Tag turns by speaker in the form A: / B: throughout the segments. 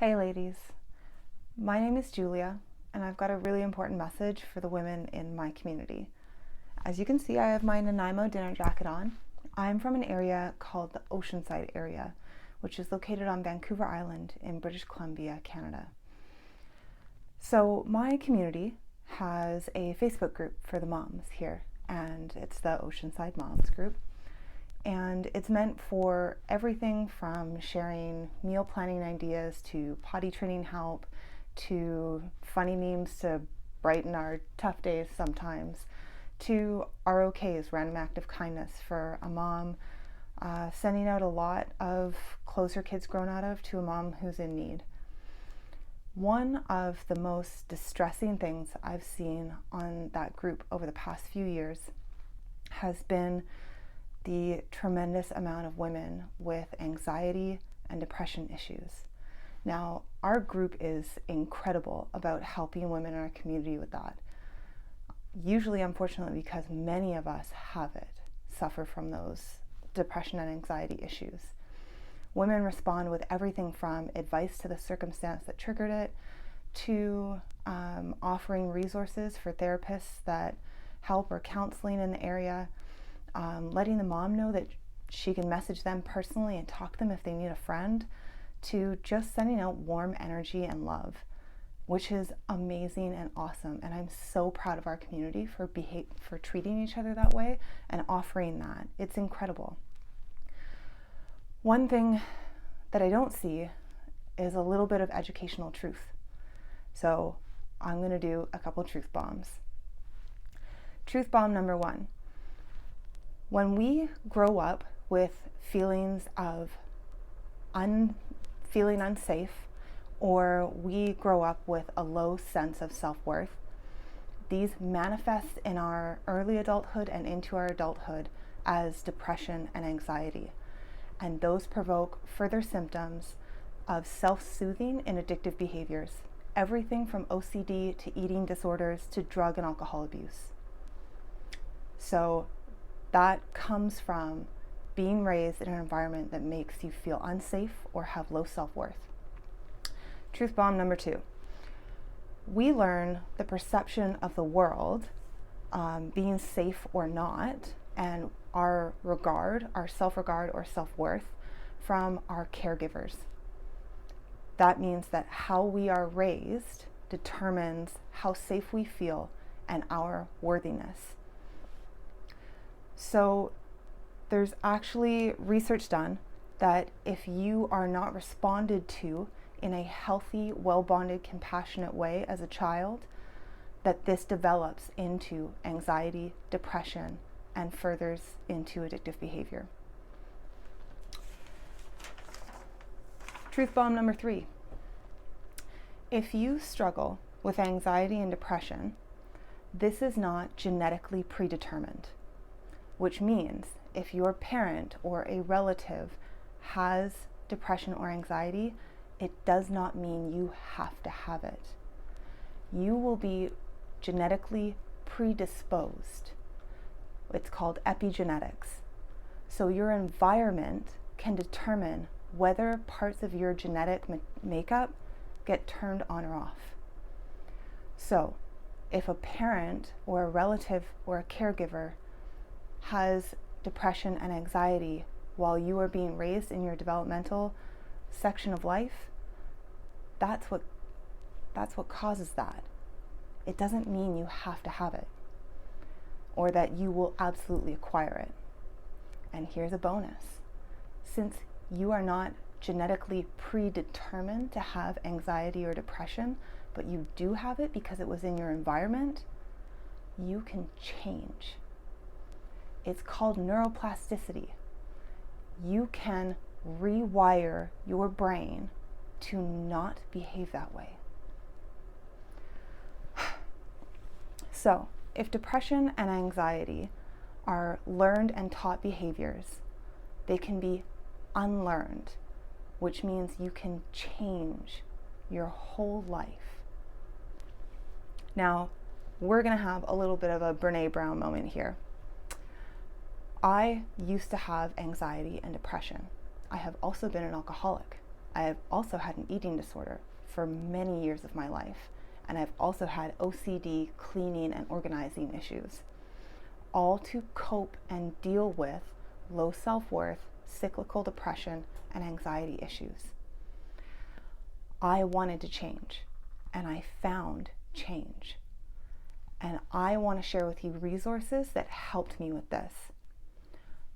A: Hey ladies, my name is Julia and I've got a really important message for the women in my community. As you can see, I have my Nanaimo dinner jacket on. I'm from an area called the Oceanside area, which is located on Vancouver Island in British Columbia, Canada. So my community has a Facebook group for the moms here, and it's the Oceanside Moms group. And it's meant for everything from sharing meal planning ideas to potty training help to funny memes to brighten our tough days sometimes to ROKs, random act of kindness for a mom, sending out a lot of clothes her kids grown out of to a mom who's in need. One of the most distressing things I've seen on that group over the past few years has been the tremendous amount of women with anxiety and depression issues. Now, our group is incredible about helping women in our community with that. Usually, unfortunately, because many of us suffer from those depression and anxiety issues. Women respond with everything from advice to the circumstance that triggered it, to offering resources for therapists that help or counseling in the area, letting the mom know that she can message them personally and talk to them if they need a friend, to just sending out warm energy and love, which is amazing and awesome. And I'm so proud of our community for treating each other that way and offering that. It's incredible. One thing that I don't see is a little bit of educational truth. So I'm going to do a couple truth bombs. Truth bomb number 1. When we grow up with feelings of feeling unsafe, or we grow up with a low sense of self-worth, these manifest in our early adulthood and into our adulthood as depression and anxiety. And those provoke further symptoms of self-soothing and addictive behaviors, everything from OCD to eating disorders to drug and alcohol abuse. So that comes from being raised in an environment that makes you feel unsafe or have low self-worth. Truth bomb number 2. We learn the perception of the world, being safe or not, and our self-regard or self-worth from our caregivers. That means that how we are raised determines how safe we feel and our worthiness. So there's actually research done that if you are not responded to in a healthy, well-bonded, compassionate way as a child, that this develops into anxiety, depression, and furthers into addictive behavior. Truth bomb number 3. If you struggle with anxiety and depression, this is not genetically predetermined. Which means if your parent or a relative has depression or anxiety, it does not mean you have to have it. You will be genetically predisposed. It's called epigenetics. So your environment can determine whether parts of your genetic makeup get turned on or off. So if a parent or a relative or a caregiver has depression and anxiety while you are being raised in your developmental section of life, that's what causes that. It doesn't mean you have to have it or that you will absolutely acquire it. And here's a bonus. Since you are not genetically predetermined to have anxiety or depression, but you do have it because it was in your environment, you can change. It's called neuroplasticity. You can rewire your brain to not behave that way. So, if depression and anxiety are learned and taught behaviors, they can be unlearned, which means you can change your whole life. Now, we're going to have a little bit of a Brene Brown moment here. I used to have anxiety and depression. I have also been an alcoholic. I have also had an eating disorder for many years of my life, and I've also had OCD, cleaning, and organizing issues, all to cope and deal with low self-worth, cyclical depression, and anxiety issues. I wanted to change, and I found change. And I want to share with you resources that helped me with this.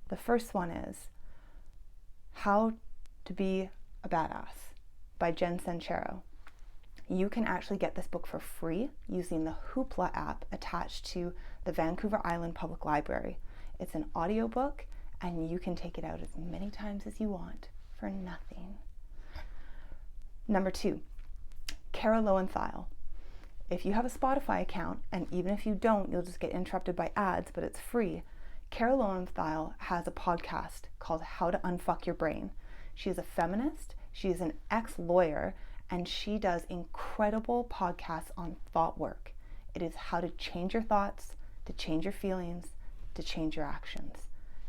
A: The first one is How to Be a Badass by Sincero. You can actually get this book for free using the Hoopla app attached to the Vancouver Island Public Library. It's an audiobook, and you can take it out as many times as you want for nothing. Number 2, Loewenthiel. If you have a Spotify account, and even if you don't, you'll just get interrupted by ads, but it's free. Loewenthiel has a podcast called How to Unfuck Your Brain. She is a feminist, she is an ex-lawyer, and she does incredible podcasts on thought work. It is how to change your thoughts, to change your feelings, to change your actions.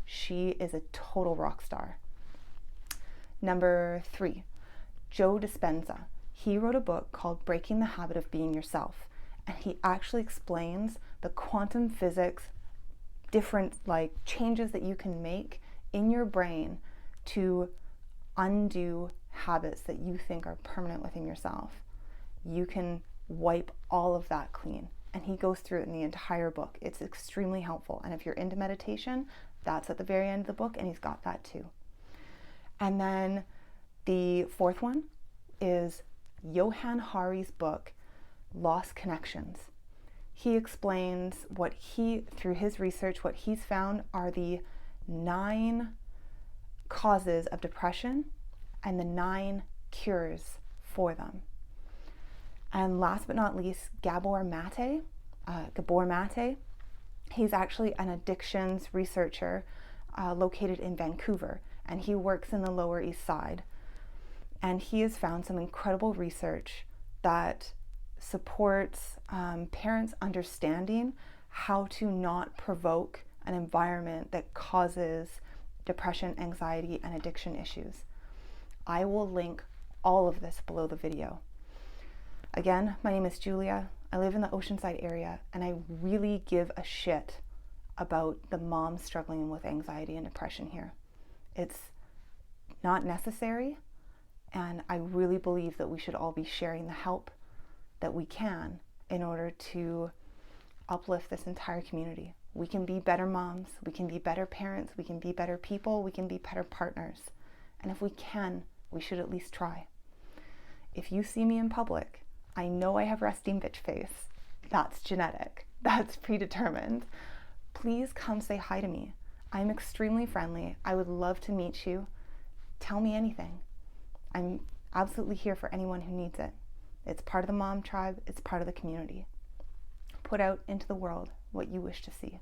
A: She is a total rock star. Number 3, Joe Dispenza. He wrote a book called Breaking the Habit of Being Yourself, and he actually explains the quantum physics, different changes that you can make in your brain to undo habits that you think are permanent within yourself. You can wipe all of that clean, and he goes through it in the entire book. It's extremely helpful, and if you're into meditation, that's at the very end of the book, and he's got that too. And then the 4th one is Johann book, Lost Connections. He explains through his research, what he's found are the 9 causes of depression and the 9 cures for them. And last but not least, Gabor Mate. He's actually an addictions researcher located in Vancouver, and he works in the Lower East Side. And he has found some incredible research that supports parents understanding how to not provoke an environment that causes depression, anxiety, and addiction issues. I will link all of this below the video. Again, my name is Julia. I live in the Oceanside area, and I really give a shit about the moms struggling with anxiety and depression here. It's not necessary. And I really believe that we should all be sharing the help that we can in order to uplift this entire community. We can be better moms, we can be better parents, we can be better people, we can be better partners. And if we can, we should at least try. If you see me in public, I know I have resting bitch face. That's genetic. That's predetermined. Please come say hi to me. I'm extremely friendly. I would love to meet you. Tell me anything. I'm absolutely here for anyone who needs it. It's part of the mom tribe. It's part of the community. Put out into the world what you wish to see.